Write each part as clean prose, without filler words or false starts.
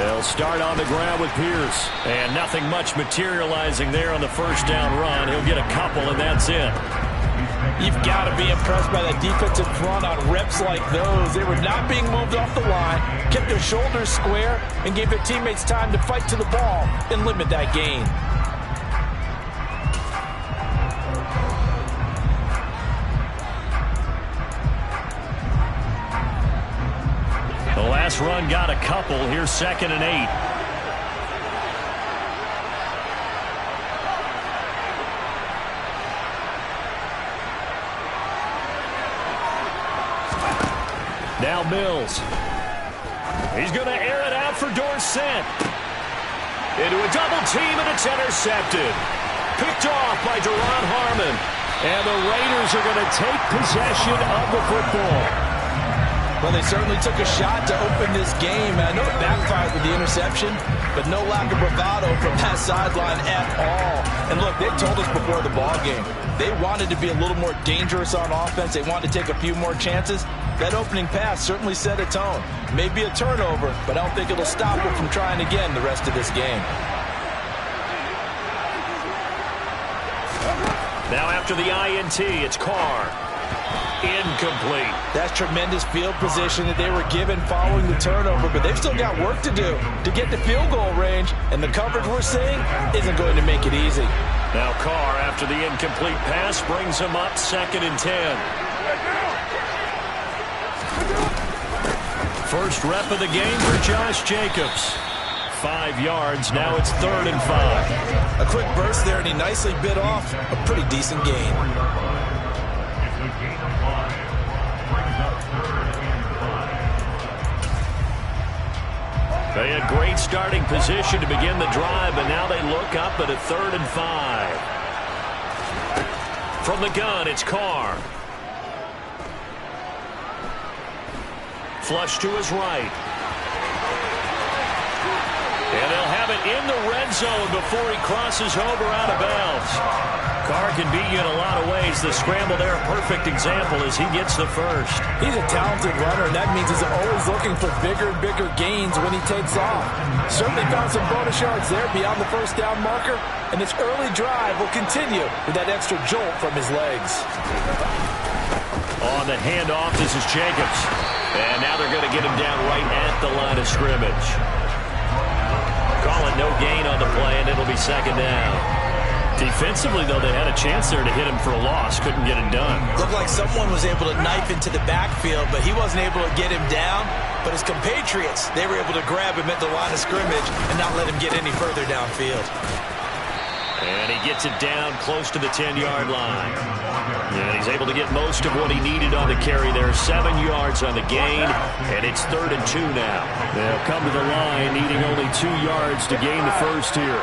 They'll start on the ground with Pierce. And nothing much materializing there on the first down run. He'll get a couple, and that's it. You've got to be impressed by that defensive front on reps like those. They were not being moved off the line, kept their shoulders square, and gave their teammates time to fight to the ball and limit that gain. The last run got a couple. Here's 2nd and 8. Now Mills. He's going to air it out for Dorsett. Into a double team, and it's intercepted. Picked off by Duron Harmon. And the Raiders are going to take possession of the football. Well, they certainly took a shot to open this game. I know it backfired with the interception, but no lack of bravado from that sideline at all. And look, they told us before the ball game, they wanted to be a little more dangerous on offense. They wanted to take a few more chances. That opening pass certainly set a tone. Maybe a turnover, but I don't think it'll stop them from trying again the rest of this game. Now after the INT, it's Carr. Incomplete. That's tremendous field position that they were given following the turnover, but they've still got work to do to get to field goal range, and the coverage we're seeing isn't going to make it easy. Now Carr, after the incomplete pass, brings him up 2nd and 10. First rep of the game for Josh Jacobs. 5 yards, now it's 3rd and 5. A quick burst there, and he nicely bit off a pretty decent gain. They had great starting position to begin the drive, but now they look up at a 3rd and 5. From the gun, it's Carr. Flush to his right. And they'll have it in the red zone before he crosses over out of bounds. Carr can beat you in a lot of ways. The scramble there, a perfect example as he gets the first. He's a talented runner, and that means he's always looking for bigger and bigger gains when he takes off. Certainly found some bonus yards there beyond the first down marker, and this early drive will continue with that extra jolt from his legs. On the handoff, this is Jacobs. And now they're going to get him down right at the line of scrimmage. Call it no gain on the play, and it'll be 2nd down. Defensively, though, they had a chance there to hit him for a loss. Couldn't get it done. Looked like someone was able to knife into the backfield, but he wasn't able to get him down. But his compatriots, they were able to grab him at the line of scrimmage and not let him get any further downfield. And he gets it down close to the 10-yard line. And he's able to get most of what he needed on the carry there. 7 yards on the gain, and it's 3rd and 2 now. They'll come to the line needing only 2 yards to gain the first here.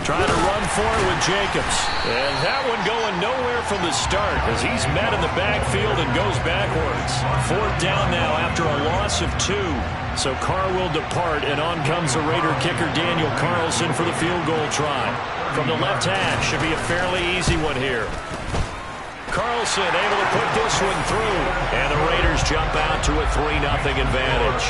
Trying to run forward with Jacobs. And that one going nowhere from the start as he's met in the backfield and goes backwards. 4th down now after a loss of 2. So Carr will depart, and on comes the Raider kicker Daniel Carlson for the field goal try. From the left hash, should be a fairly easy one here. Carlson able to put this one through. And the Raiders jump out to a 3-0 advantage.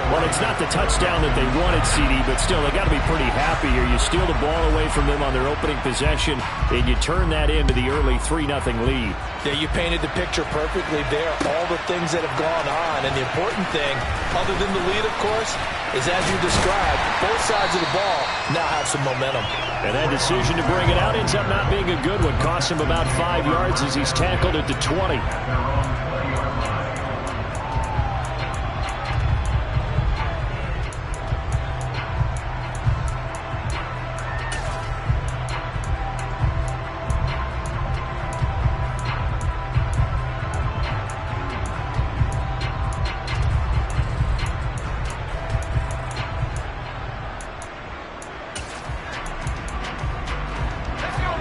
Well, it's not the touchdown that they wanted, CD, but still, they got to be pretty happy here. You steal the ball away from them on their opening possession, and you turn that into the early 3-0 lead. Yeah, you painted the picture perfectly there, all the things that have gone on. And the important thing, other than the lead, of course, is as you described, both sides of the ball now have some momentum. And that decision to bring it out ends up not being a good one. Costs him about 5 yards as he's tackled at the 20.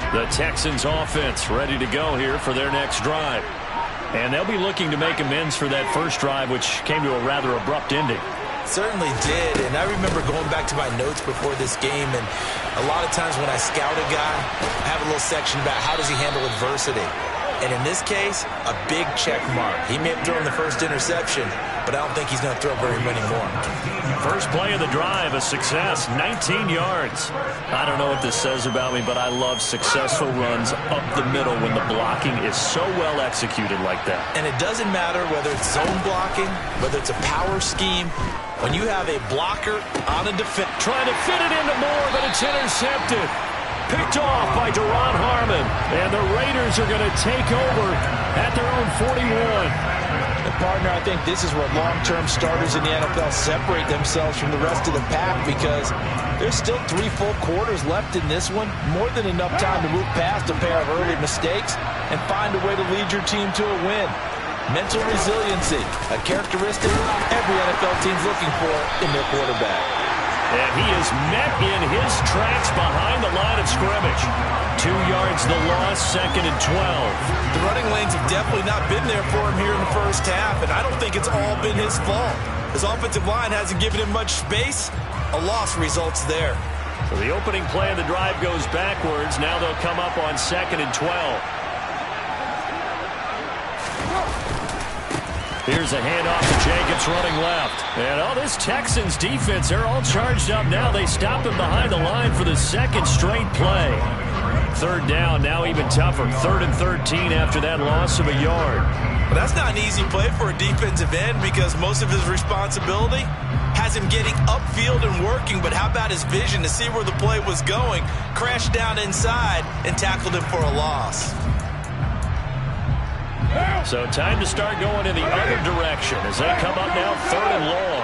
The Texans offense ready to go here for their next drive. And they'll be looking to make amends for that first drive, which came to a rather abrupt ending. Certainly did, and I remember going back to my notes before this game, and a lot of times when I scout a guy, I have a little section about how does he handle adversity. And in this case, a big check mark. He may have thrown the first interception, but I don't think he's going to throw very many more. First play of the drive, a success, 19 yards. I don't know what this says about me, but I love successful runs up the middle when the blocking is so well executed like that. And it doesn't matter whether it's zone blocking, whether it's a power scheme. When you have a blocker on a defense. Trying to fit it into Moore, but it's intercepted. Picked off by Duron Harmon. And the Raiders are going to take over at their own 41. And partner, I think this is where long-term starters in the NFL separate themselves from the rest of the pack, because there's still 3 full quarters left in this one. More than enough time to move past a pair of early mistakes and find a way to lead your team to a win. Mental resiliency, a characteristic every NFL team's looking for in their quarterback. And he is met in his tracks behind the line of scrimmage. 2 yards the loss, 2nd and 12. The running lanes have definitely not been there for him here in the first half, and I don't think it's all been his fault. His offensive line hasn't given him much space. A loss results there. So the opening play of the drive goes backwards. Now they'll come up on 2nd and 12. Here's a handoff to Jacobs running left. And this Texans defense, they're all charged up now. They stop him behind the line for the 2nd straight play. 3rd down, now even tougher. 3rd and 13 after that loss of a yard. But that's not an easy play for a defensive end, because most of his responsibility has him getting upfield and working. But how about his vision to see where the play was going? Crashed down inside and tackled him for a loss. So time to start going in the other direction as they come up now 3rd and long.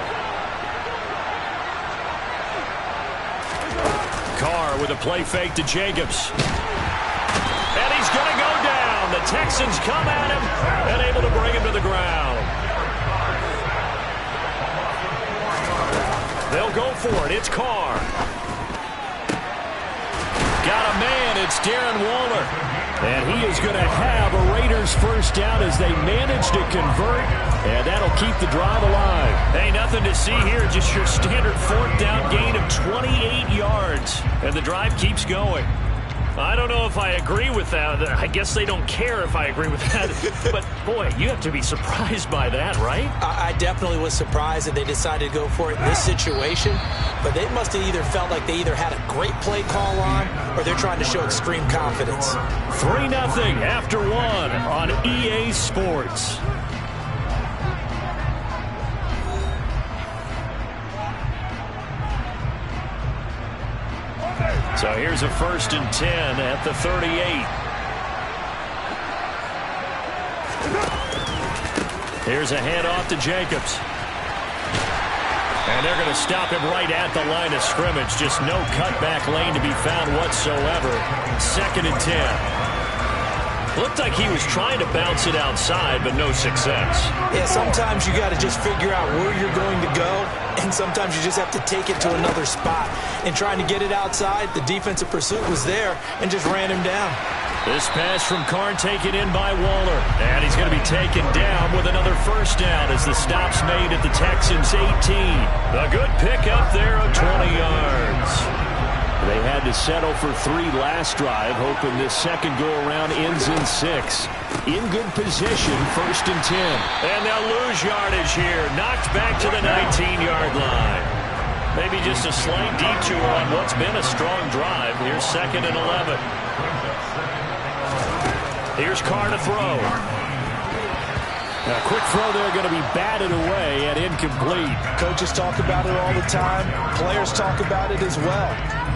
Carr with a play fake to Jacobs. And he's going to go down. The Texans come at him and able to bring him to the ground. They'll go for it. It's Carr. Got a man. It's Darren Waller. And he is going to have a Raiders first down as they manage to convert. And that'll keep the drive alive. Hey, nothing to see here. Just your standard 4th down gain of 28 yards. And the drive keeps going. I don't know if I agree with that. I guess they don't care if I agree with that. But, boy, you have to be surprised by that, right? I definitely was surprised that they decided to go for it in this situation. But they must have either felt like they either had a great play call on, or they're trying to show extreme confidence. 3-0 after 1 on EA Sports. So here's a 1st and 10 at the 38. Here's a handoff to Jacobs. And they're going to stop him right at the line of scrimmage. Just no cutback lane to be found whatsoever. 2nd and 10. Looked like he was trying to bounce it outside, but no success. Yeah, sometimes you got to just figure out where you're going to go, and sometimes you just have to take it to another spot. And trying to get it outside, the defensive pursuit was there and just ran him down. This pass from Carr taken in by Waller. And he's going to be taken down with another first down as the stop's made at the Texans' 18. A good pickup there of 20 yards. They had to settle for 3 last drive, hoping this second go-around ends in 6. In good position, 1st and 10. And they'll lose yardage here. Knocked back to the 19-yard line. Maybe just a slight detour on what's been a strong drive. Here's 2nd and 11. Here's Carr to throw. A quick throw there going to be batted away and incomplete. Coaches talk about it all the time. Players talk about it as well.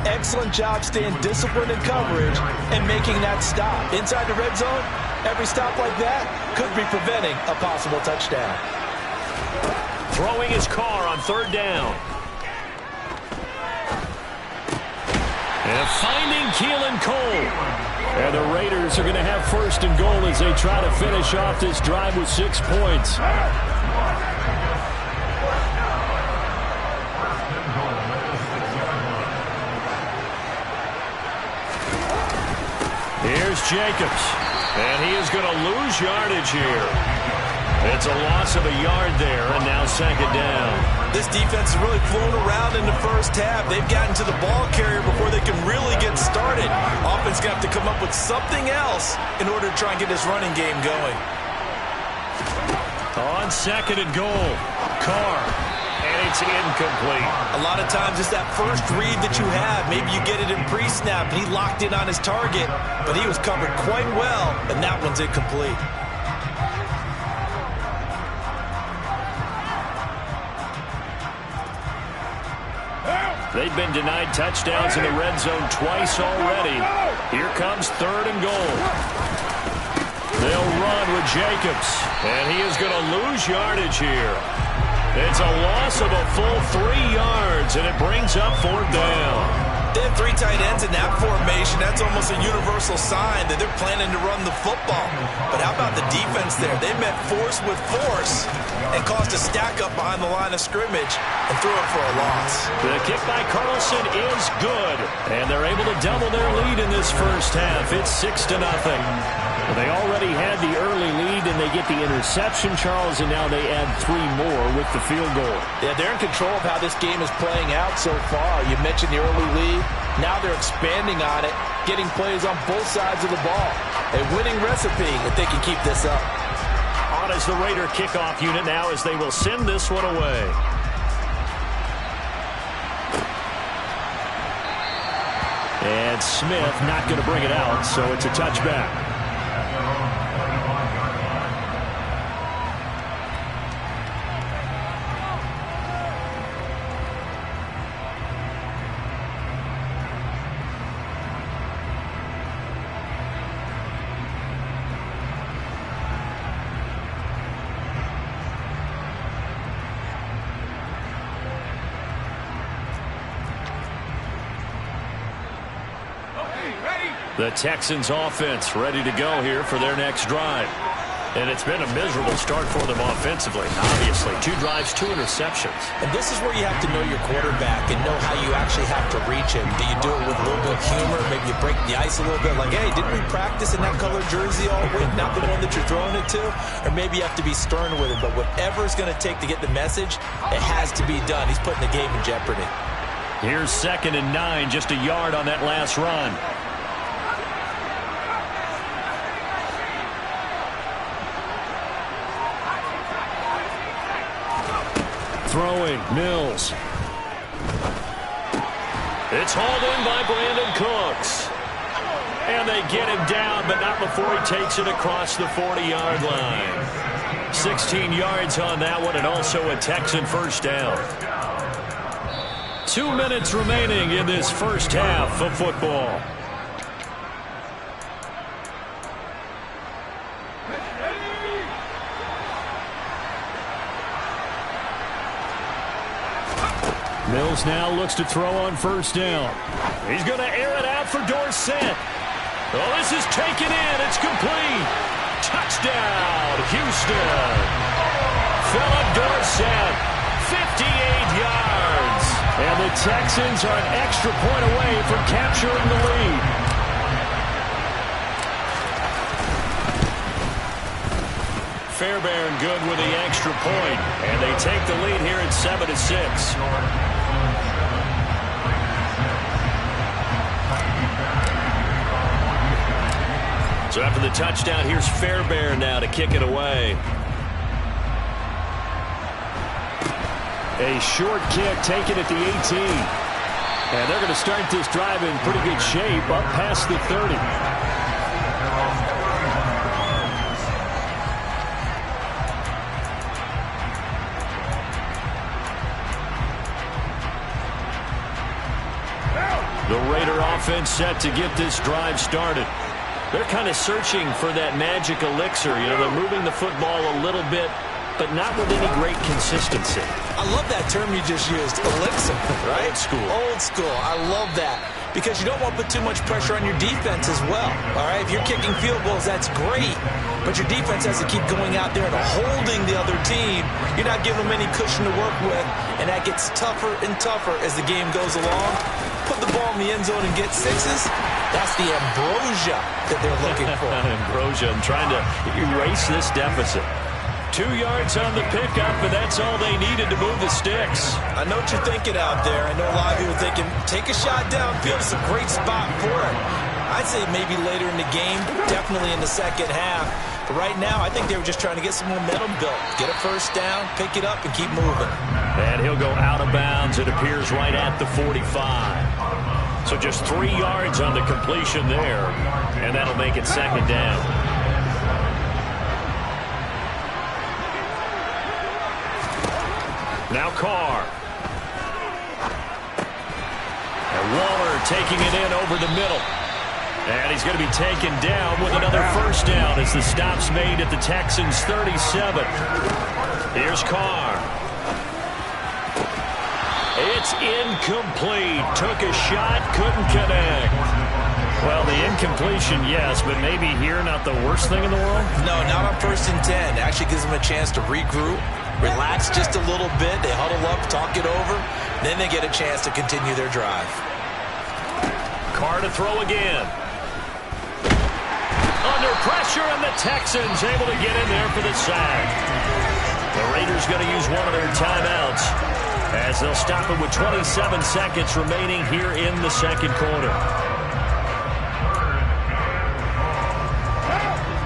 Excellent job staying disciplined in coverage and making that stop. Inside the red zone, every stop like that could be preventing a possible touchdown. Throwing his Carr on 3rd down. And finding Keelan Cole. And the Raiders are going to have 1st and goal as they try to finish off this drive with 6 points. Here's Jacobs. And he is going to lose yardage here. It's a loss of a yard there, and now 2nd down. This defense is really flown around in the first half. They've gotten to the ball carrier before they can really get started. Offense going to have to come up with something else in order to try and get this running game going. On second and goal, Carr, and it's incomplete. A lot of times it's that first read that you have. Maybe you get it in pre-snap, and he locked in on his target, but he was covered quite well, and that one's incomplete. They've been denied touchdowns in the red zone twice already. Here comes third and goal. They'll run with Jacobs, and he is going to lose yardage here. It's a loss of a full 3 yards, and it brings up fourth down. They have 3 tight ends in that formation. That's almost a universal sign that they're planning to run the football. But how about the defense there? They met force with force and caused a stack up behind the line of scrimmage and threw it for a loss. The kick by Carlson is good, and they're able to double their lead in this first half. It's 6-0. They already had the early lead, and they get the interception, Charles, and now they add 3 more with the field goal. Yeah, they're in control of how this game is playing out so far. You mentioned the early lead. Now they're expanding on it, getting plays on both sides of the ball. A winning recipe if they can keep this up. On is the Raider kickoff unit now as they will send this one away. And Smith not going to bring it out, so it's a touchback. The Texans offense ready to go here for their next drive. And it's been a miserable start for them offensively. Obviously, 2 drives, 2 interceptions. And this is where you have to know your quarterback and know how you actually have to reach him. Do you do it with a little bit of humor? Maybe you break the ice a little bit like, hey, didn't we practice in that color jersey all week? Not the one that you're throwing it to? Or maybe you have to be stern with him. But whatever it's going to take to get the message, it has to be done. He's putting the game in jeopardy. Here's 2nd and 9, just a yard on that last run. Throwing, Mills. It's hauled in by Brandon Cooks. And they get him down, but not before he takes it across the 40-yard line. 16 yards on that one, and also a Texan first down. 2 minutes remaining in this first half of football. Mills now looks to throw on first down. He's going to air it out for Dorsett. Oh, this is taken in. It's complete. Touchdown, Houston. Philip Dorsett, 58 yards. And the Texans are an extra point away from capturing the lead. Fairbairn good with the extra point. And they take the lead here at 7-6. So after the touchdown, here's Fairbairn now to kick it away. A short kick taken at the 18. And they're going to start this drive in pretty good shape up past the 30. The Raider offense set to get this drive started. They're kind of searching for that magic elixir. You know, they're moving the football a little bit, but not with any great consistency. I love that term you just used, elixir, right? Old school. Old school. I love that. Because you don't want to put too much pressure on your defense as well. All right, if you're kicking field goals, that's great. But your defense has to keep going out there and holding the other team. You're not giving them any cushion to work with, and that gets tougher and tougher as the game goes along. Put the ball in the end zone and get 6s. That's the ambrosia that they're looking for. Ambrosia and trying to erase this deficit. 2 yards on the pickup, and that's all they needed to move the sticks. I know what you're thinking out there. I know a lot of you are thinking, take a shot downfield. It's a great spot for it. I'd say maybe later in the game, definitely in the second half. But right now, I think they were just trying to get some momentum built. Get a first down, pick it up, and keep moving. And he'll go out of bounds, it appears, right at the 45. So just 3 yards on the completion there, and that'll make it second down. Now Carr. And Waller taking it in over the middle. And he's going to be taken down with another first down as the stop's made at the Texans' 37. Here's Carr. It's incomplete. Took a shot, couldn't connect. Well, the incompletion, yes, but maybe here not the worst thing in the world? No, not on 1st and 10. Actually gives them a chance to regroup, relax just a little bit. They huddle up, talk it over. Then they get a chance to continue their drive. Carr to throw again. Under pressure, and the Texans able to get in there for the sack. The Raiders going to use one of their timeouts as they'll stop it with 27 seconds remaining here in the second quarter.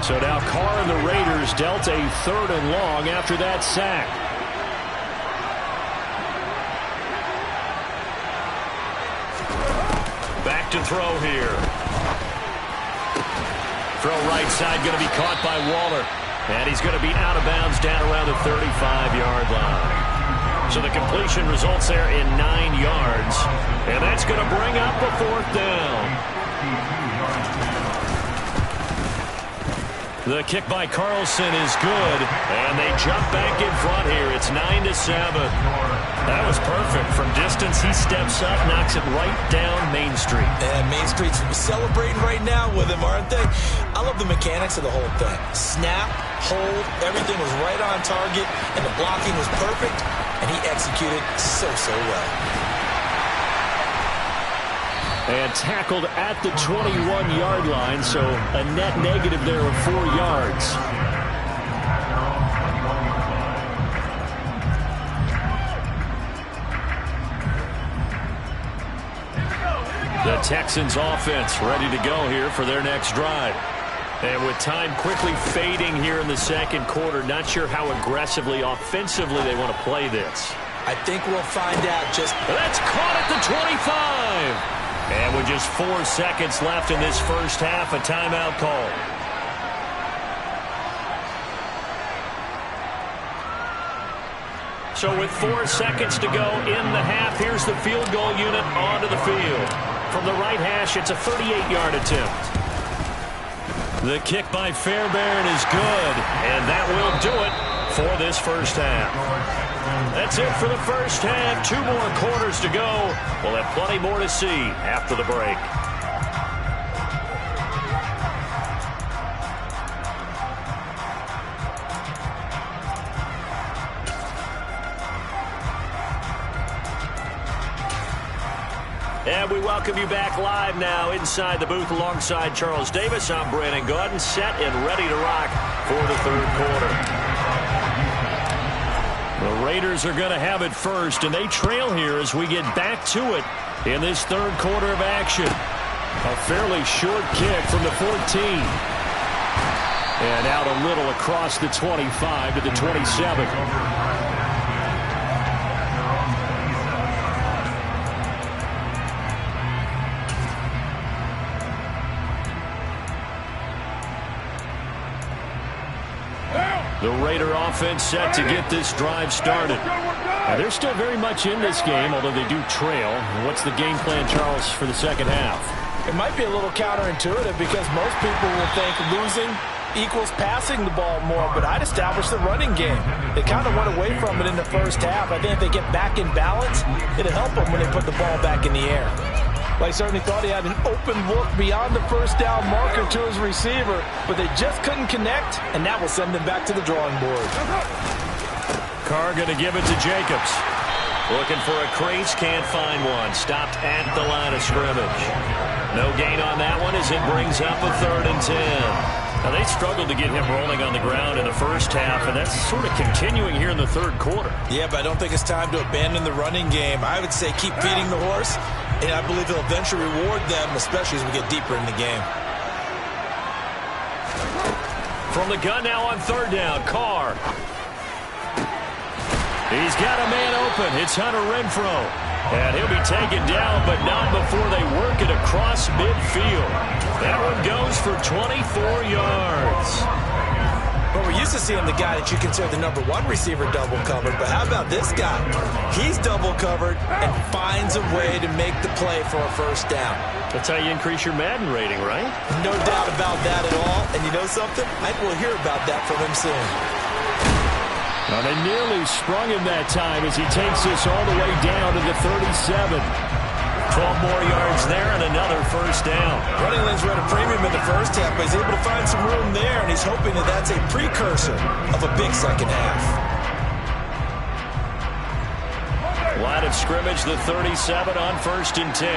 So now Carr and the Raiders dealt a 3rd and long after that sack. Back to throw here. Throw right side going to be caught by Waller. And he's going to be out of bounds down around the 35-yard line. So the completion results there in 9 yards. And that's going to bring up a 4th down. The kick by Carlson is good, and they jump back in front here. It's 9-7. That was perfect. From distance, he steps up, knocks it right down Main Street. And Main Street's celebrating right now with him, aren't they? I love the mechanics of the whole thing. Snap, hold, everything was right on target, and the blocking was perfect, and he executed so well. And tackled at the 21-yard line, so a net negative there of 4 yards. The Texans offense ready to go here for their next drive. And with time quickly fading here in the second quarter, not sure how aggressively, offensively they want to play this. I think we'll find out just... That's caught at the 25. And with just 4 seconds left in this first half, a timeout call. So with 4 seconds to go in the half, here's the field goal unit onto the field. From the right hash, it's a 38-yard attempt. The kick by Fairbairn is good, and that will do it for this first half. That's it for the first half. 2 more quarters to go. We'll have plenty more to see after the break. And we welcome you back live now inside the booth alongside Charles Davis. I'm Brandon Gaudin, set and ready to rock for the third quarter. The Raiders are going to have it first, and they trail here as we get back to it in this third quarter of action. A fairly short kick from the 14. And out a little across the 25 to the 27. The Raider offense set to get this drive started. Now, they're still very much in this game, although they do trail. What's the game plan, Charles, for the second half? It might be a little counterintuitive because most people will think losing equals passing the ball more, but I'd establish the running game. They kind of went away from it in the first half. I think if they get back in balance, it'll help them when they put the ball back in the air. Well, I certainly thought he had an open look beyond the first down marker to his receiver, but they just couldn't connect, and that will send them back to the drawing board. Carr going to give it to Jacobs. Looking for a crease, can't find one. Stopped at the line of scrimmage. No gain on that one as it brings up a 3rd and 10. Now, they struggled to get him rolling on the ground in the first half, and that's sort of continuing here in the third quarter. Yeah, but I don't think it's time to abandon the running game. I would say keep feeding the horse, and I believe he'll eventually reward them, especially as we get deeper in the game. From the gun now on third down, Carr. He's got a man open. It's Hunter Renfrow. And he'll be taken down, but not before they work it across midfield. That one goes for 24 yards. Well, we're used to seeing the guy that you consider the #1 receiver double covered, but how about this guy? He's double covered and finds a way to make the play for a first down. That's how you increase your Madden rating, right? No doubt about that at all. And you know something? I think we'll hear about that from him soon. Well, they nearly sprung him that time as he takes this all the way down to the 37. 12 more yards there and another first down. Running lanes were at a premium in the first half, but he's able to find some room there, and he's hoping that that's a precursor of a big second half. Line of scrimmage, the 37 on 1st and 10.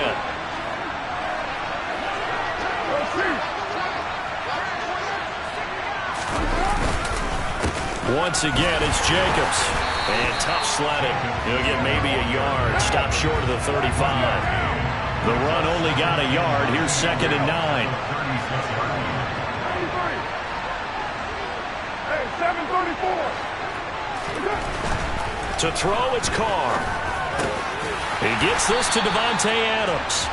Once again, it's Jacobs. And tough sledding. He'll get maybe a yard. Stop short of the 35. The run only got a yard. Here's 2nd and 9. Hey, 734. To throw, it's Carr. He gets this to Devontae Adams.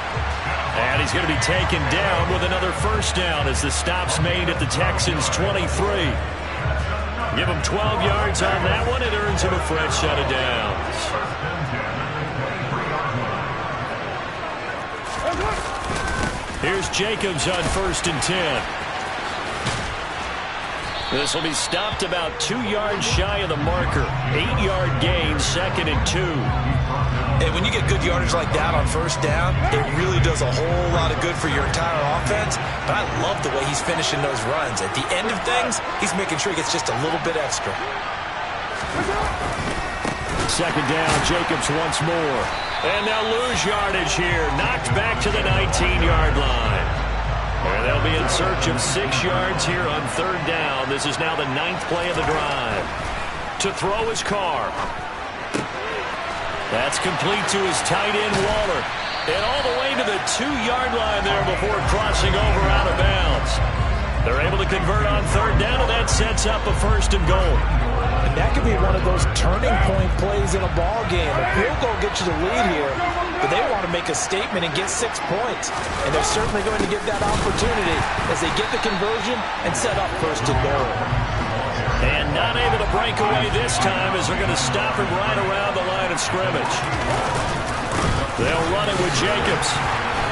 And he's going to be taken down with another first down as the stop's made at the Texans' 23. Give him 12 yards on that one. It earns him a fresh set of downs. Here's Jacobs on 1st and 10. This will be stopped about 2 yards shy of the marker. 8-yard gain, 2nd and 2. Hey, when you get good yardage like that on first down, it really does a whole lot of good for your entire offense. But I love the way he's finishing those runs. At the end of things, he's making sure he gets just a little bit extra. 2nd down, Jacobs once more. And they'll lose yardage here. Knocked back to the 19-yard line. And they'll be in search of 6 yards here on 3rd down. This is now the 9th play of the drive. To throw his Carr. That's complete to his tight end, Waller. And all the way to the 2-yard line there before crossing over out of bounds. They're able to convert on 3rd down, and that sets up a 1st and goal. And that could be one of those turning point plays in a ball game. A field goal gets you the lead here, but they want to make a statement and get 6 points. And they're certainly going to get that opportunity as they get the conversion and set up 1st and goal. And not able to break away this time as they're going to stop him right around the line of scrimmage. They'll run it with Jacobs.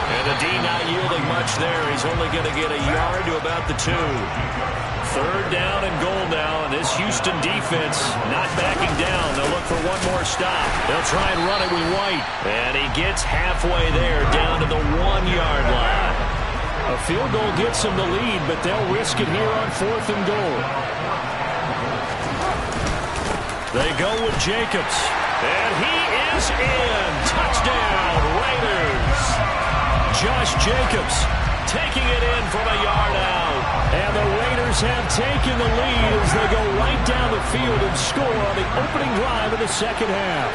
And the D not yielding much there. He's only going to get a yard to about the 2. 3rd down and goal now, and this Houston defense not backing down. They'll look for one more stop. They'll try and run it with White. And he gets halfway there, down to the 1-yard line. A field goal gets them the lead, but they'll risk it here on 4th and goal. They go with Jacobs. And he is in. Touchdown, Raiders. Josh Jacobs taking it in from a yard out. And the Raiders have taken the lead as they go right down the field and score on the opening drive of the 2nd half.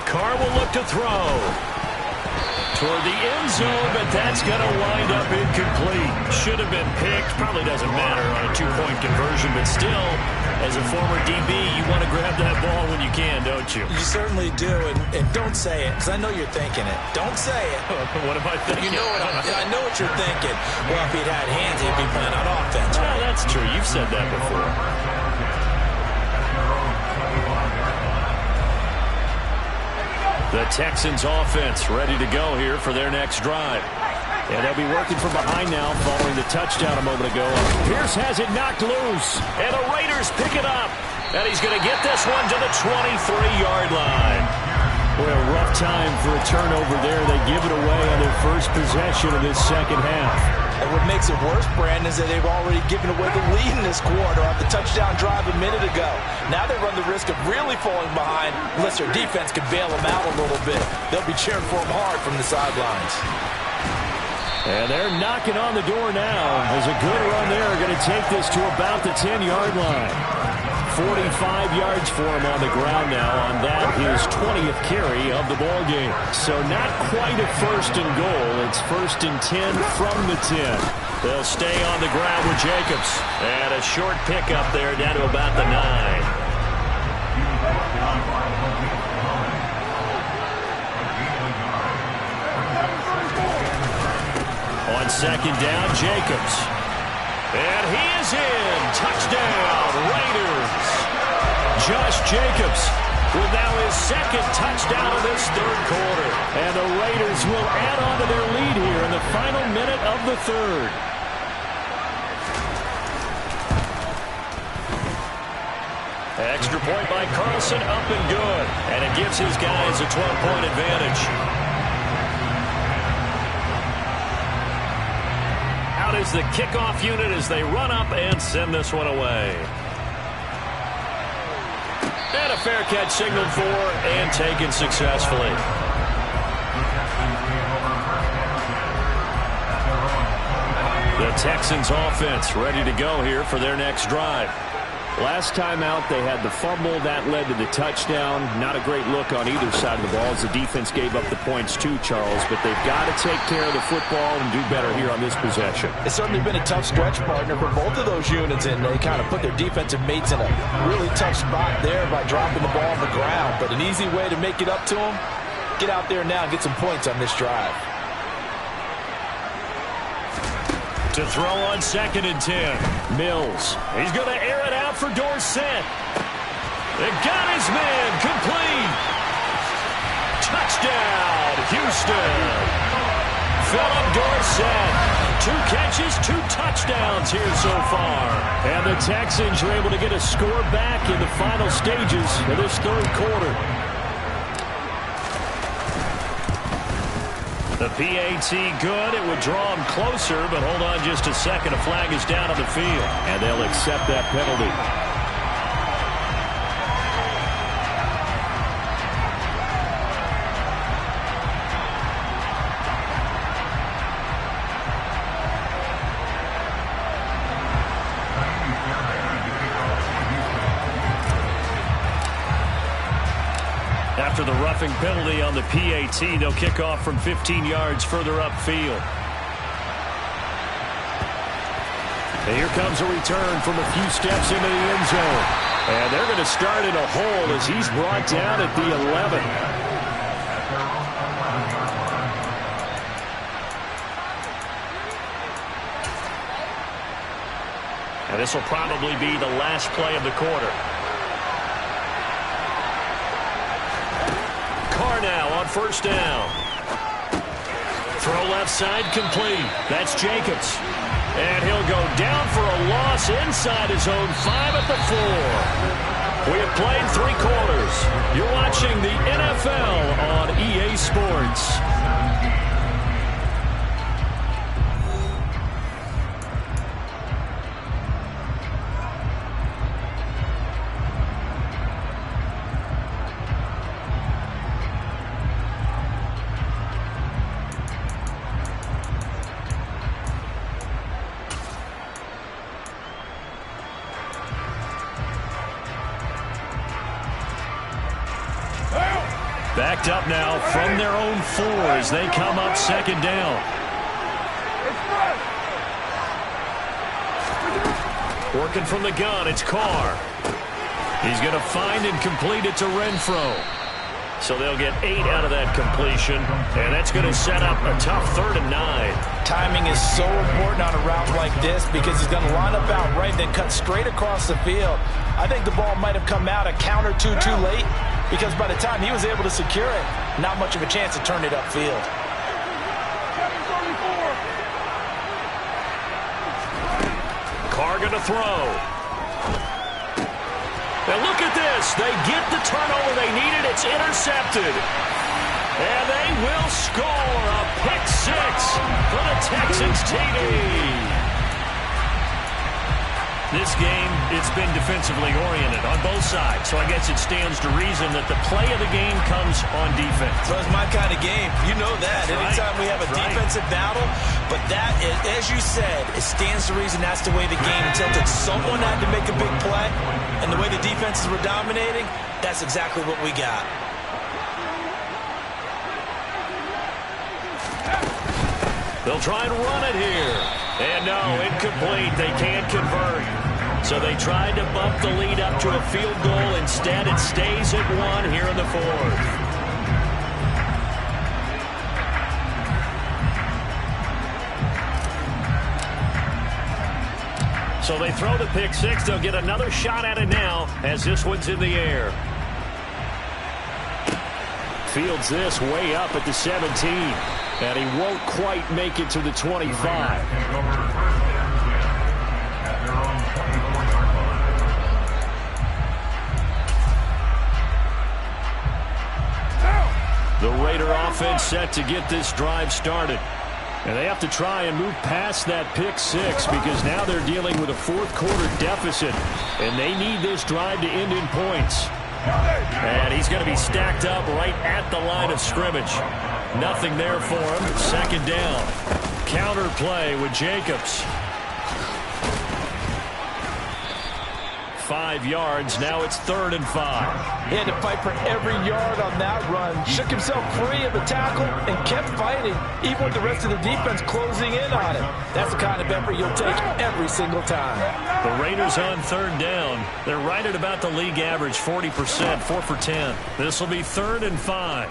Carr will look to throw. Toward the end zone, but that's going to wind up incomplete. Should have been picked. Probably doesn't matter on a 2-point conversion, but still, as a former DB, you want to grab that ball when you can, don't you? You certainly do, and don't say it, because I know you're thinking it. Don't say it. What am I thinking? You know I know what you're thinking. Well, if he'd had hands, he'd be playing on offense. Well, that's true. You've said that before. The Texans offense ready to go here for their next drive. And they'll be working from behind now following the touchdown a moment ago. Pierce has it knocked loose. And the Raiders pick it up. And he's going to get this one to the 23-yard line. Boy, a rough time for a turnover there. They give it away on their first possession of this 2nd half. And what makes it worse, Brandon, is that they've already given away the lead in this quarter off the touchdown drive a minute ago. Now they run the risk of really falling behind unless their defense can bail them out a little bit. They'll be cheering for them hard from the sidelines. And they're knocking on the door now as a good run there are going to take this to about the 10-yard line. 45 yards for him on the ground now on that, his 20th carry of the ball game. So not quite a first and goal. It's first and 10 from the 10. They'll stay on the ground with Jacobs. And a short pickup there down to about the 9. On second down, Jacobs. And he is in. Touchdown, Raiders. Josh Jacobs with now his second touchdown of this third quarter. And the Raiders will add on to their lead here in the final minute of the third. Extra point by Carlson, up and good. And it gives his guys a 12-point advantage. Is the kickoff unit as they run up and send this one away. And a fair catch signaled for and taken successfully. The Texans offense ready to go here for their next drive. Last time out, they had the fumble. That led to the touchdown. Not a great look on either side of the ball as the defense gave up the points too, Charles. But they've got to take care of the football and do better here on this possession. It's certainly been a tough stretch, partner, for both of those units, and they kind of put their defensive mates in a really tough spot there by dropping the ball on the ground. But an easy way to make it up to them, get out there now and get some points on this drive. To throw on second and 10. Mills. He's going to air it out for Dorsett. They got his man complete. Touchdown, Houston. Philip Dorsett. 2 catches, 2 touchdowns here so far. And the Texans are able to get a score back in the final stages of this third quarter. The PAT good. It would draw him closer, but hold on just a second. A flag is down on the field, and they'll accept that penalty. After the roughing penalty on the PAT, they'll kick off from 15 yards further upfield. And here comes a return from a few steps into the end zone. And they're going to start in a hole as he's brought down at the 11. And this will probably be the last play of the quarter. Now on first down. Throw left side complete. That's Jacobs. And he'll go down for a loss inside his own 5 at the 4. We have played 3 quarters. You're watching the NFL on EA Sports. Backed up now from their own 4 as they come up second down. Working from the gun, it's Carr. He's going to find and complete it to Renfro. So they'll get 8 out of that completion, and that's going to set up a tough 3rd and 9. Timing is so important on a route like this because he's going to line up out right, then cut straight across the field. I think the ball might have come out a count or 2 too late because by the time he was able to secure it, not much of a chance to turn it upfield. Carr going to throw. And look at this. They get the turnover they needed. It's intercepted. And they will score a pick 6 for the Texans TD. This game, it's been defensively oriented on both sides, so I guess it stands to reason that the play of the game comes on defense. So it's my kind of game. You know that. Anytime we have a defensive battle, but that, as you said, it stands to reason that's the way the game tilted. Someone had to make a big play, and the way the defenses were dominating, that's exactly what we got. They'll try and run it here. And no, incomplete. They can't convert. So they tried to bump the lead up to a field goal. Instead, it stays at 1 here in the fourth. So they throw the pick six. They'll get another shot at it now as this one's in the air. Fields this way up at the 17. And he won't quite make it to the 25. The Raider offense set to get this drive started. And they have to try and move past that pick six because now they're dealing with a fourth quarter deficit. And they need this drive to end in points. And he's going to be stacked up right at the line of scrimmage. Nothing there for him. Second down. Counter play with Jacobs. 5 yards. Now it's 3rd and 5. He had to fight for every yard on that run. Shook himself free of the tackle and kept fighting, even with the rest of the defense closing in on him. That's the kind of effort you'll take every single time. The Raiders on 3rd down. They're right at about the league average, 40%, 4 for 10. This will be 3rd and 5.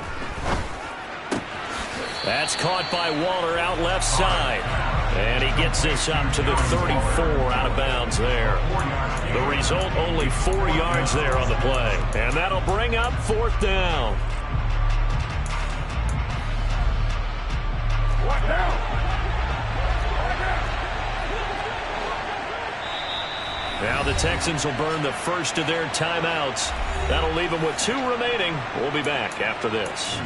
That's caught by Waller out left side. And he gets this up to the 34 out of bounds there. The result, only 4 yards there on the play. And that'll bring up 4th down. Now the Texans will burn the first of their timeouts. That'll leave them with 2 remaining. We'll be back after this.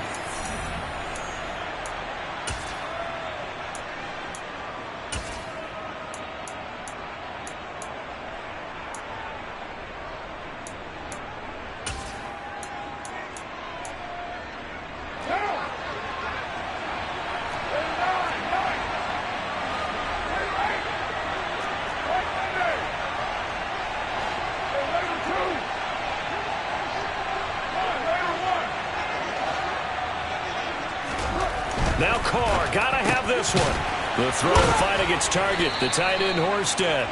Now Carr, gotta have this one. The throw fighting its target, the tight end Horsted.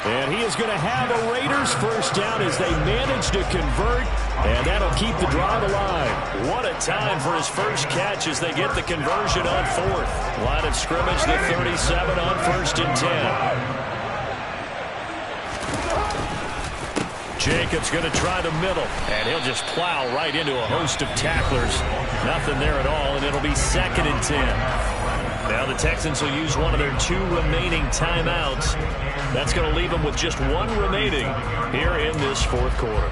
And he is going to have a Raiders first down as they manage to convert, and that'll keep the drive alive. What a time for his first catch as they get the conversion on 4th. Line of scrimmage, the 37 on 1st and 10. Jacobs going to try the middle, and he'll just plow right into a host of tacklers. Nothing there at all, and it'll be 2nd and 10. Now the Texans will use one of their 2 remaining timeouts. That's going to leave them with just 1 remaining here in this 4th quarter.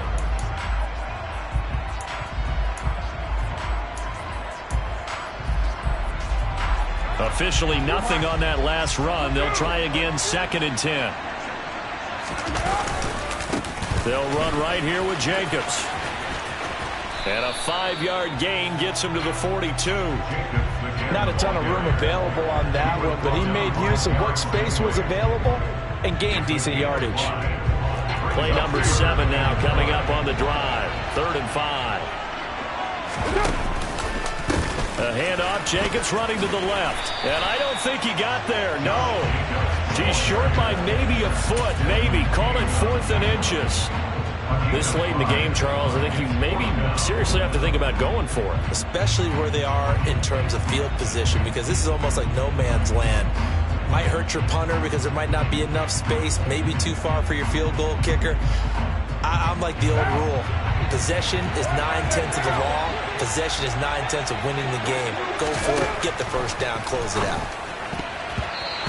Officially nothing on that last run. They'll try again, 2nd and 10. They'll run right here with Jacobs. And a 5-yard gain gets him to the 42. Not a ton of room available on that one, but he made use of what space was available and gained decent yardage. Play number 7 now coming up on the drive. 3rd and 5. A handoff, Jacobs running to the left. And I don't think he got there, no. He's short by maybe a foot, maybe. Call it 4th and inches. This late in the game, Charles, I think you maybe seriously have to think about going for it. Especially where they are in terms of field position, because this is almost like no man's land. Might hurt your punter because there might not be enough space, maybe too far for your field goal kicker. I'm like the old rule. Possession is 9/10 of the law. Possession is 9/10 of winning the game. Go for it, get the first down, close it out.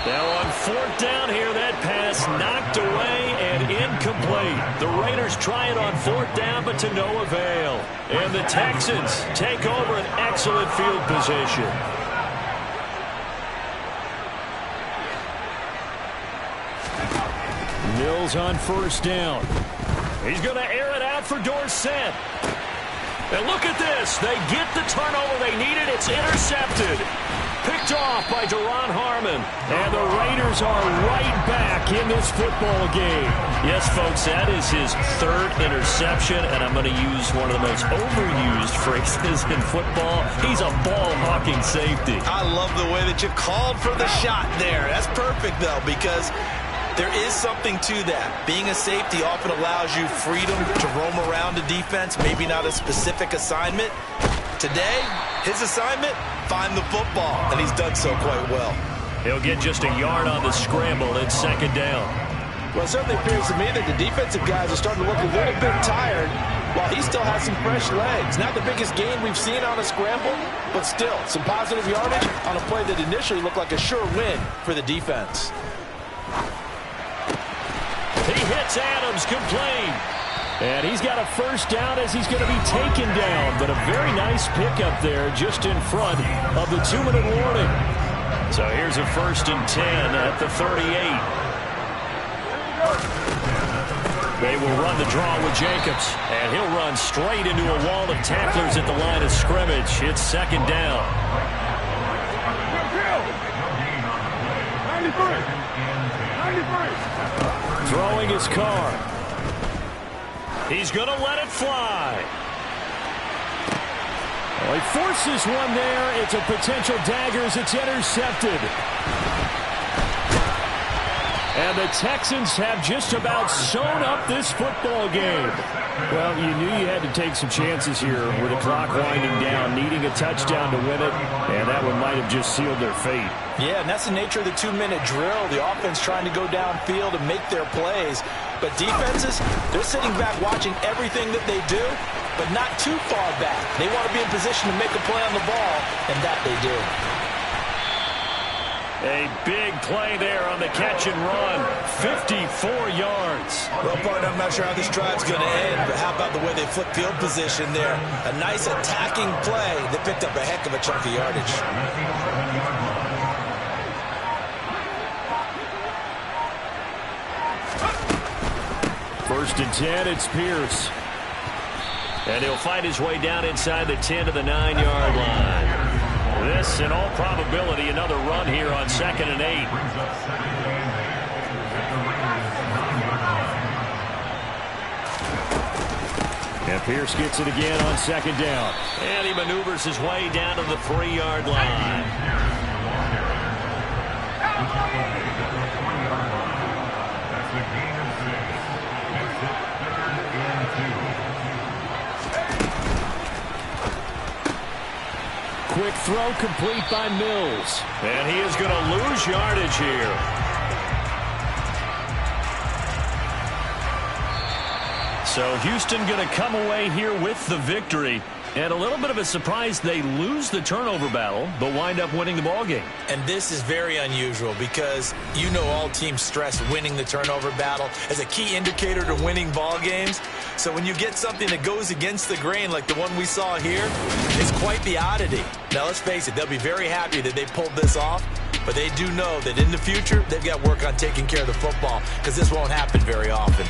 Now on 4th down here, that pass knocked away and incomplete. The Raiders try it on 4th down, but to no avail. And the Texans take over an excellent field position. Bills on first down. He's going to air it out for Dorsett. And look at this. They get the turnover they needed. It's intercepted. Picked off by Duron Harmon. And the Raiders are right back in this football game. Yes, folks, that is his third interception, and I'm going to use one of the most overused phrases in football. He's a ball-hawking safety. I love the way that you called for the shot there. That's perfect, though, because there is something to that. Being a safety often allows you freedom to roam around a defense, maybe not a specific assignment. Today, his assignment, find the football, and he's done so quite well. He'll get just a yard on the scramble in second down. Well, it certainly appears to me that the defensive guys are starting to look a little bit tired while he still has some fresh legs. Not the biggest gain we've seen on a scramble, but still some positive yardage on a play that initially looked like a sure win for the defense. He hits Adams, complete. And he's got a first down as he's going to be taken down. But a very nice pickup there just in front of the 2-minute warning. So here's a 1st and 10 at the 38. They will run the draw with Jacobs. And he'll run straight into a wall of tacklers at the line of scrimmage. It's second down. Throwing his car. He's going to let it fly. Well, he forces one there. It's a potential dagger as it's intercepted. And the Texans have just about sewn up this football game. Well, you knew you had to take some chances here with the clock winding down, needing a touchdown to win it, and that one might have just sealed their fate. Yeah, and that's the nature of the 2-minute drill. The offense trying to go downfield and make their plays. But defenses, they're sitting back watching everything that they do, but not too far back. They want to be in position to make a play on the ball, and that they do. A big play there on the catch and run. 54 yards. Well, partner, I'm not sure how this drive's going to end, but how about the way they flip field position there? A nice attacking play that picked up a heck of a chunk of yardage. First and 10, it's Pierce. And he'll find his way down inside the 10 to the 9-yard line. This, in all probability, another run here on 2nd and 8. And Pierce gets it again on 2nd down. And he maneuvers his way down to the 3-yard line. Quick throw complete by Mills. And he is going to lose yardage here. So Houston going to come away here with the victory. And a little bit of a surprise, they lose the turnover battle, but wind up winning the ballgame. And this is very unusual because you know all teams stress winning the turnover battle as a key indicator to winning ball games. So when you get something that goes against the grain like the one we saw here, it's quite the oddity. Now, let's face it, they'll be very happy that they pulled this off, but they do know that in the future, they've got work on taking care of the football because this won't happen very often.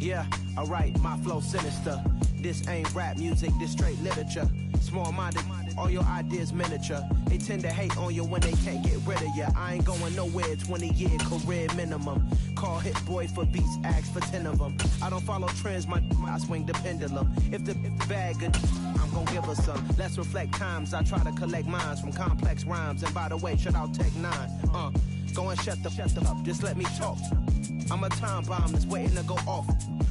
Yeah, alright, my flow sinister. This ain't rap music, this straight literature. Small-minded, all your ideas miniature. They tend to hate on you when they can't get rid of you. I ain't going nowhere, 20-year career minimum. Call Hit Boy for beats, ask for 10 of them. I don't follow trends, I swing the pendulum. If the bag good, I'm gon' give her some. Let's reflect times, I try to collect minds from complex rhymes. And by the way, shout out Tech 9. Go and shut the up, just let me talk. I'm a time bomb that's waiting to go off.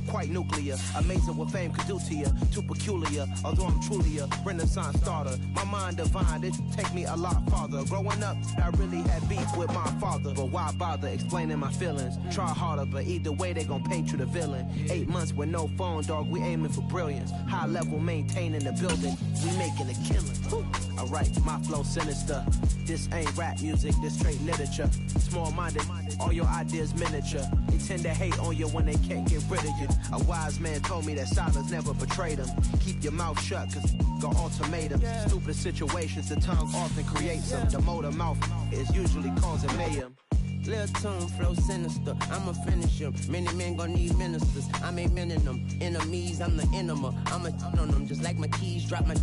Quite nuclear, amazing what fame could do to you. Too peculiar, although I'm truly a renaissance starter. My mind divine, it take me a lot farther. Growing up, I really had beef with my father. But why bother explaining my feelings? Try harder, but either way they gon' paint you the villain. 8 months with no phone, dog, we aiming for brilliance. High level maintaining the building, we making a killing. Alright, my flow sinister. This ain't rap music, this straight literature. Small-minded, all your ideas miniature. They tend to hate on you when they can't get rid of you. A wise man told me that silence never betrayed him. Keep your mouth shut, cause got ultimatum. Stupid situations, the tongue often creates them. The motor mouth is usually causing mayhem. Lil' tune, flow sinister, I'ma finish him. Many men gon' need ministers, I'm aiming them. Enemies, I'm the enema. I'ma on them, just like my keys, drop my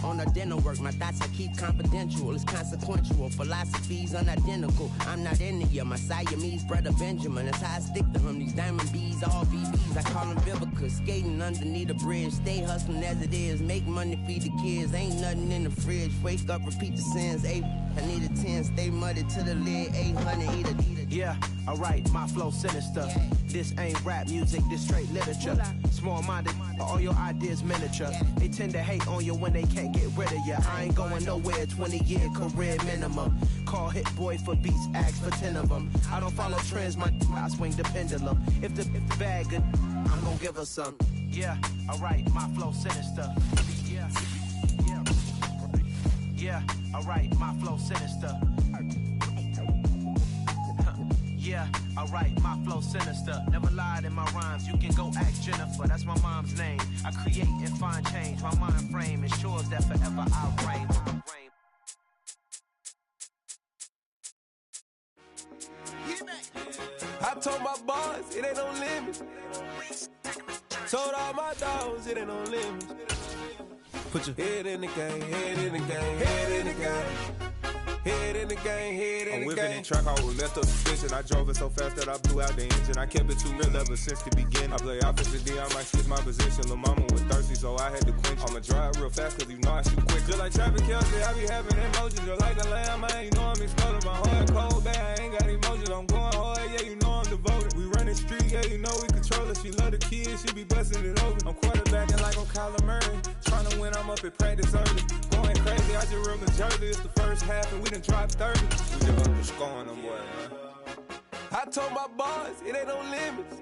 on the dinner work. My thoughts I keep confidential, it's consequential. Philosophies unidentical, I'm not into you. My Siamese brother Benjamin, that's how I stick to him. These diamond bees, all BBs, I call them Vivica. Skating underneath the bridge, stay hustling as it is. Make money, feed the kids, ain't nothing in the fridge. Wake up, repeat the sins, I need a 10, stay muddy to the lid, 800, eat a. Yeah, alright, my flow sinister. This ain't rap music, this straight literature. Small-minded, all your ideas miniature. They tend to hate on you when they can't get rid of you. I ain't going nowhere, 20-year career minimum. Call Hit Boy for beats, ask for 10 of them. I don't follow trends, I swing the pendulum. If the bag good, I'm gon' give her some. Yeah, alright, my flow sinister. Yeah, alright, my flow sinister. Yeah, alright, my flow sinister. Never lied in my rhymes, you can go ask Jennifer. That's my mom's name. I create and find change. My mind frame ensures that forever I reign. I told my boys, it ain't no limit. Told all my dogs, it ain't no limit. Put your head in the game, head in the game, head in the game. Head in the game, head in the game. I'm whipping in track, I was left up suspension. I drove it so fast that I blew out the engine. I kept it too real ever since the beginning. I play offensive D, I might switch my position. Lil' mama was thirsty, so I had to quench. I'ma drive real fast, cause you know I shoot quick. Just like Travis Kelce, I be having emotions. Just like a lamb, I ain't know I'm exploding. My heart cold, bad, I ain't got emotions. I'm going hard, yeah, you know I'm devoted. We run the street, yeah, you know we control it. She love the kids, she be busting it over. I'm quarterbacking like I'm Kyler Murray. Trying to win, I'm up at practice early. Going crazy, I just real the jersey. It's the first half and we done dropped 30. We just up to scoring them, boy, man. I told my boys, it ain't no limits.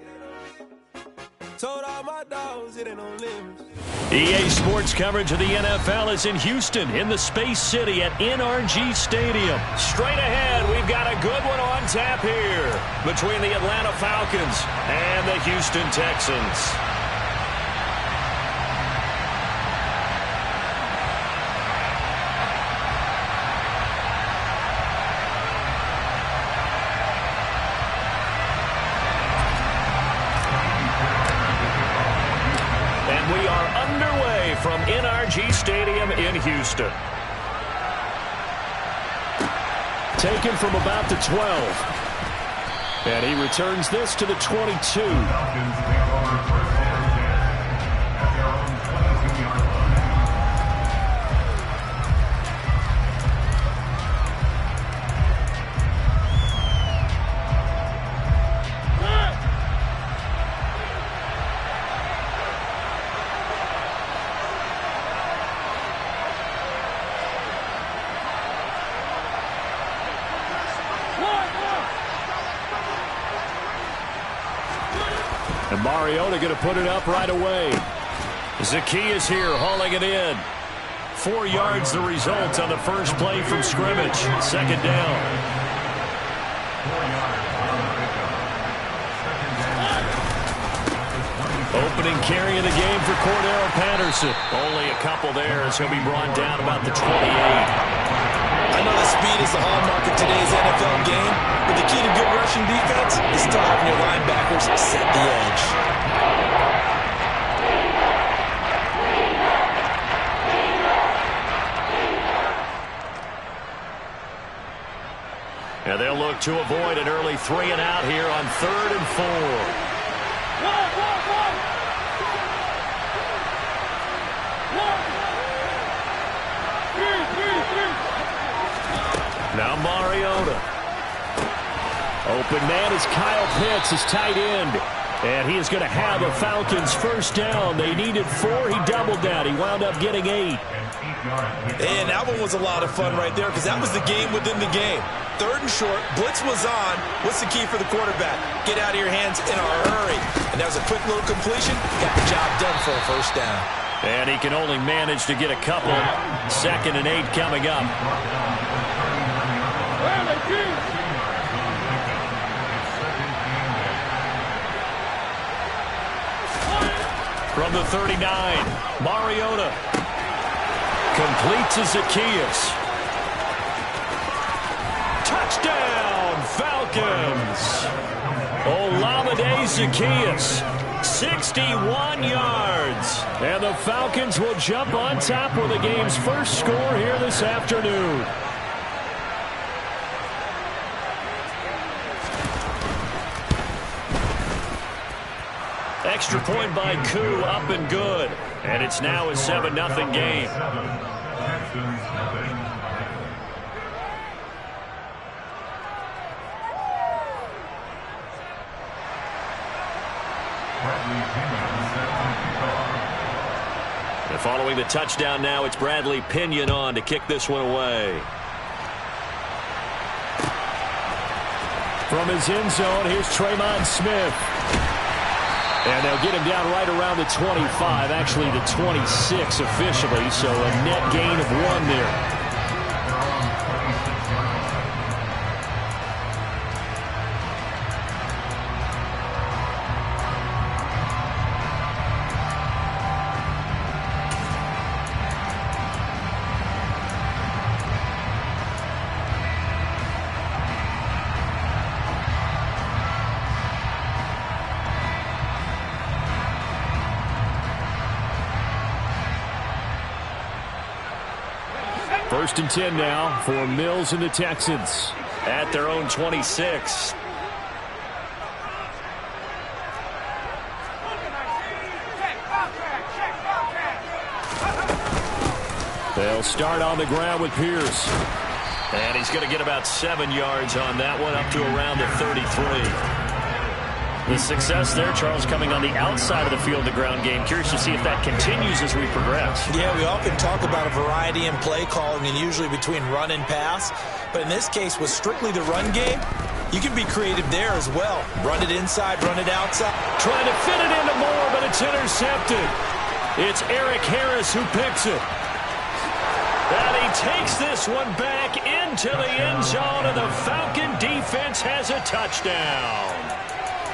Told all my dogs, it ain't no limits. EA Sports coverage of the NFL is in Houston, in the Space City at NRG Stadium. Straight ahead, we've got a good one on tap here between the Atlanta Falcons and the Houston Texans. From NRG Stadium in Houston. Taken from about the 12. And he returns this to the 22. And Mariota going to put it up right away. Zacchaeus here hauling it in. 4 yards the result on the first play from scrimmage. Second down. Opening carry of the game for Cordero Patterson. Only a couple there as he'll be brought down about the 28. I know that speed is the hallmark of today's NFL game, but the key to good rushing defense is still having your linebackers set the edge. look to avoid an early 3 and out here on 3rd and 4. Now Mariota. Open man is Kyle Pitts, his tight end. And he is going to have a Falcons first down. They needed 4. He doubled that. He wound up getting 8. And that one was a lot of fun right there because that was the game within the game. 3rd and short. Blitz was on. What's the key for the quarterback? Get out of your hands in a hurry. And that was a quick little completion. Got the job done for a first down. And he can only manage to get a couple. 2nd and 8 coming up. From the 39, Mariota completes to Zacchaeus. Touchdown, Falcons! Olamide Zacchaeus, 61 yards. And the Falcons will jump on top with the game's first score here this afternoon. Extra point by Koo, up and good. And it's now a 7-0 game. And following the touchdown now, it's Bradley Pinion on to kick this one away. From his end zone, here's Tremon Smith. And they'll get him down right around the 25, actually the 26 officially, so a net gain of 1 there. First and 10 now for Mills and the Texans at their own 26. They'll start on the ground with Pierce. And he's going to get about 7 yards on that one, up to around the 33. The success there, Charles, coming on the outside of the field, the ground game. Curious to see if that continues as we progress. Yeah, we often talk about a variety in play calling and usually between run and pass. But in this case, with strictly the run game, you can be creative there as well. Run it inside, run it outside. Trying to fit it into Moore, but it's intercepted. It's Eric Harris who picks it. And he takes this one back into the end zone, and the Falcon defense has a touchdown.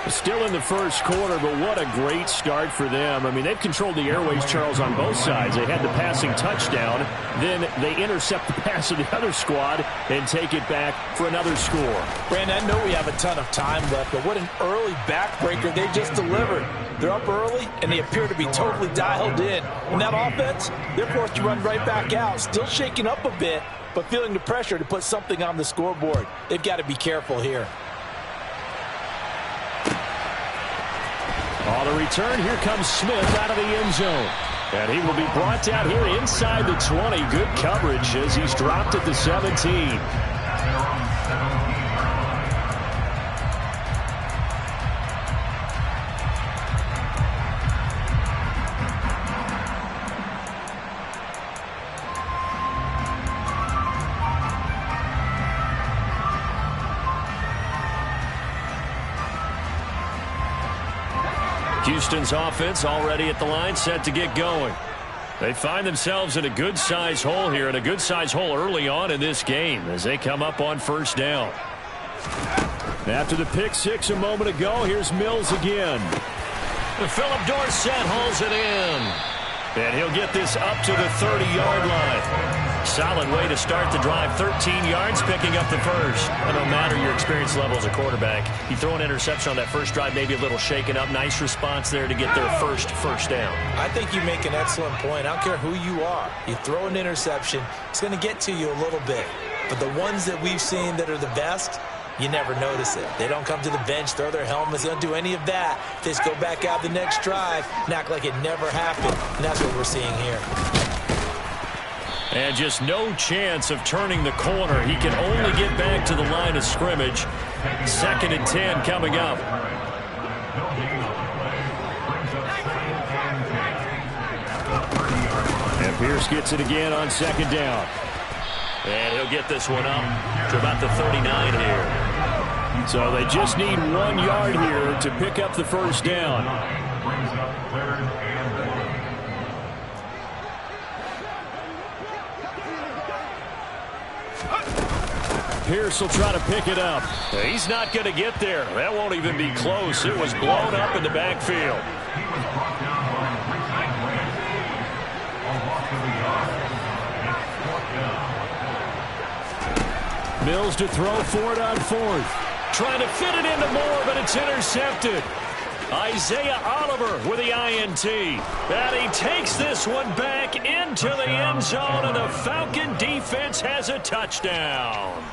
Still in the first quarter, but what a great start for them. I mean, they've controlled the airways, Charles, on both sides. They had the passing touchdown. Then they intercept the pass of the other squad and take it back for another score. Brandon, I know we have a ton of time left, but what an early backbreaker they just delivered. They're up early, and they appear to be totally dialed in. And that offense, they're forced to run right back out, still shaking up a bit, but feeling the pressure to put something on the scoreboard. They've got to be careful here. On the return, here comes Smith out of the end zone. And he will be brought down here inside the 20. Good coverage as he's dropped at the 17. Houston's offense already at the line, set to get going. They find themselves in a good-sized hole here, and a good-sized hole early on in this game as they come up on first down. After the pick six a moment ago, here's Mills again. Philip Dorsett hauls it in. And he'll get this up to the 30-yard line. Solid way to start the drive. 13 yards, picking up the first. And no matter your experience level as a quarterback, you throw an interception on that first drive, maybe a little shaken up. Nice response there to get their first down. I think you make an excellent point. I don't care who you are. You throw an interception, it's going to get to you a little bit. But the ones that we've seen that are the best, You never notice it. They don't come to the bench, throw their helmets, they don't do any of that. They just go back out the next drive and act like it never happened. And that's what we're seeing here. And just no chance of turning the corner. He can only get back to the line of scrimmage. 2nd and 10 coming up. And Pierce gets it again on 2nd down. And he'll get this one up to about the 39 here. So they just need 1 yard here to pick up the first down. Pierce will try to pick it up. He's not going to get there. That won't even be close. It was blown up in the backfield. Mills to throw for it on 4th. Trying to fit it into Moore, but it's intercepted. Isaiah Oliver with the INT. And he takes this one back into the end zone, and the Falcon defense has a touchdown.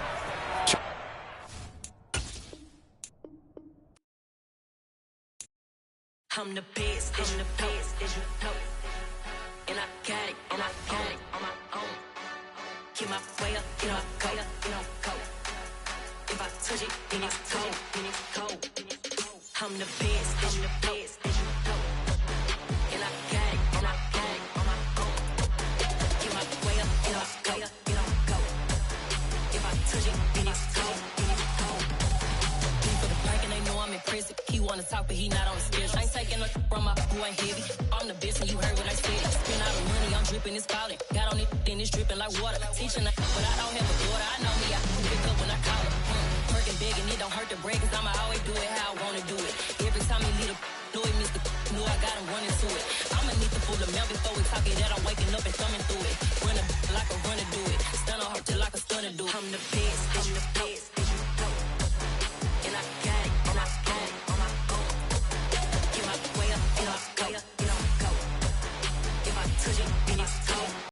I'm the best, I'm the best, as you know. And I got it, and I got it on my own. Get my way up, you know, go, you know, go. If I touch it, then it's cold, then it's cold. I'm the best, I'm the best, as you know. And I got it, and I got it on my own. Get my way up, you know, go, you know, go. If I touch it, then it's cold, then it's cold. People the park and they know I'm impressive. He wanna talk, but he not on the schedule. I ain't taking a from my boy heavy. I'm the best, and you heard what I said. Spend all the money, I'm dripping, it's spouting. Got on it, then it's dripping like water. Teaching, but I don't have a daughter. I know me, I can pick up when I call it. Working big, and it don't hurt to break, cause I'ma always do it how I wanna do it. Every time he lead a know it, Mr. Know I got him running to it. I'ma need to pull the mail before we talk it that I'm waking up and thumbing through it. Run a like a runner do it. Stun on her till like a stunner do it. I'm the best, I'm the best.